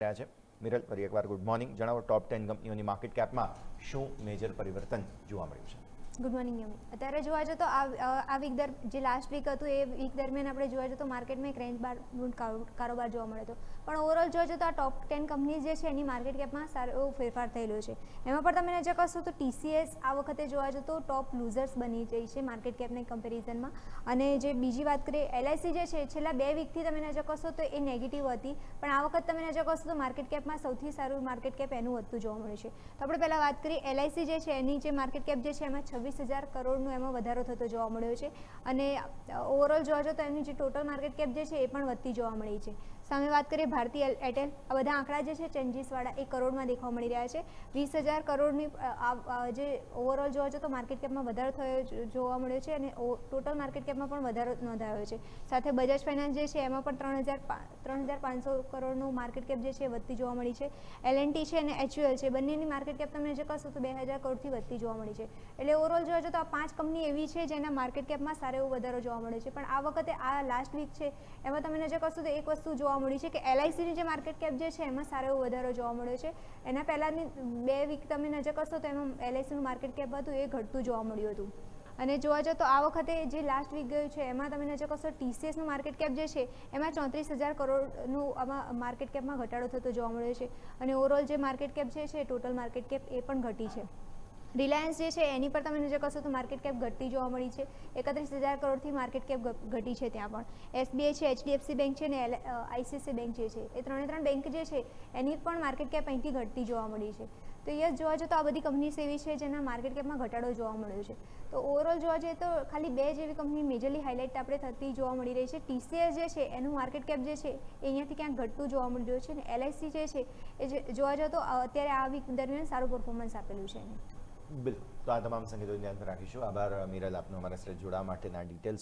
રહ્યા છે મિરલ ફરી એકવાર ગુડ મોર્નિંગ. જણાવો ટોપ 10 કંપનીઓની માર્કેટ કેપમાં શું મેજર પરિવર્તન જોવા મળ્યું છે? Good morning યમી. અત્યારે જોવા જતો આ વીક જે લાસ્ટ વીક હતું એ વીક દરમિયાન આપણે જોવા જતો માર્કેટમાં એક રેન્જ કારોબાર જોવા મળ્યો હતો, પણ ઓવરઓલ જોવા જતો આ ટોપ 10 કંપનીઝ જે છે એની માર્કેટ કેપમાં સારો એવો ફેરફાર થયેલો છે. એમાં પણ તમે નજર કરશો તો TCS આ વખતે જોવા જતો ટોપ લૂઝર્સ બની જઈ છે માર્કેટ કેપની કમ્પેરિઝનમાં. અને જે બીજી વાત કરીએ LIC જે છે છેલ્લા 2 વીકથી તમે નજર કરશો તો એ નેગેટિવ હતી, પણ આ વખત તમે નજર કરશો તો માર્કેટ કેપમાં સૌથી સારું માર્કેટ કેપ એનું વધતું જોવા મળ્યું છે. તો આપણે પહેલાં વાત કરીએ LIC જે છે એની જે માર્કેટ કેપ જે છે એમાં 26,000 કરોડનો એમાં વધારો થતો જોવા મળ્યો છે. અને ઓવરઓલ જોવા જતો એમની જે ટોટલ માર્કેટ કેપ જે છે એ પણ વધતી જોવા મળી છે. સામે વાત કરીએ ભારતી એરટેલ, આ બધા આંકડા જે છે ચેન્જીસવાળા એ કરોડમાં દેખવા મળી રહ્યા છે. 20,000 કરોડની જે ઓવરઓલ જોવા જતો માર્કેટ કેપમાં વધારો થયો જોવા મળ્યો છે અને ટોટલ માર્કેટ કેપમાં પણ વધારો નોંધાયો છે. સાથે બજાજ ફાઇનાન્સ જે છે એમાં પણ 3,500 કરોડનું માર્કેટ કેપ જે છે એ વધતી જોવા મળી છે. L&T છે અને HUL છે બંનેની માર્કેટ કેપ તમે જે કરશો તો 2,000 કરોડથી વધતી જોવા મળી છે. એટલે ઓવરઓલ જોવા જતો આ 5 કંપની એવી છે જેના માર્કેટ કેપમાં સારો એવો વધારો જોવા મળે છે. પણ આ વખતે આ લાસ્ટ વીક છે એમાં તમે નજર કરશો તો એક વસ્તુ જોવા મળી છે કે LICની જે માર્કેટ કેપ જે છે એમાં સારો એવો વધારો જોવા મળ્યો છે. એના પહેલાંની 2 વીક તમે નજર કરશો તો એમાં LICનું માર્કેટ કેપ હતું એ ઘટતું જોવા મળ્યું હતું. અને જોવા જતો આ વખતે જે લાસ્ટ વીક ગયું છે એમાં તમે નજર કરશો TCSનું માર્કેટ કેપ જે છે એમાં 34,000 કરોડનું આમાં માર્કેટ કેપમાં ઘટાડો થતો જોવા મળ્યો છે. અને ઓવરઓલ જે માર્કેટ કેપ જે છે ટોટલ માર્કેટ કેપ એ પણ ઘટી છે. રિલાયન્સ જે છે એની પર તમે નજર કરશો તો માર્કેટ કેપ ઘટતી જોવા મળી છે. 31,000 કરોડથી માર્કેટ કેપ ઘટી છે. ત્યાં પણ SBI છે, HDFC બેંક છે અને ICICI બેંક જે છે એ ત્રણે બેંક જે છે એની પણ માર્કેટ કેપ અહીંથી ઘટતી જોવા મળી છે. તો એ જોવા જતો આ બધી કંપનીઝ એવી છે જેના માર્કેટ કેપમાં ઘટાડો જોવા મળ્યો છે. તો ઓવરઓલ જોવા જઈએ તો ખાલી 2 જેવી કંપની મેજરલી હાઇલાઇટ આપણે થતી જોવા મળી રહી છે. TCS જે છે એનું માર્કેટ કેપ જે છે એ અહીંયાથી ક્યાંક ઘટતું જોવા મળી રહ્યું છે અને LIC જે છે એ જોવા જતો અત્યારે આ વીક દરમિયાન સારું પરફોર્મન્સ આપેલું છે. બિલકુલ. તો આ તમામ સંકેતો ધ્યાન રાખીશું. આભાર મિરલ, આપનો અમારા સાથે જોડાવા માટેના ડિટેલ્સ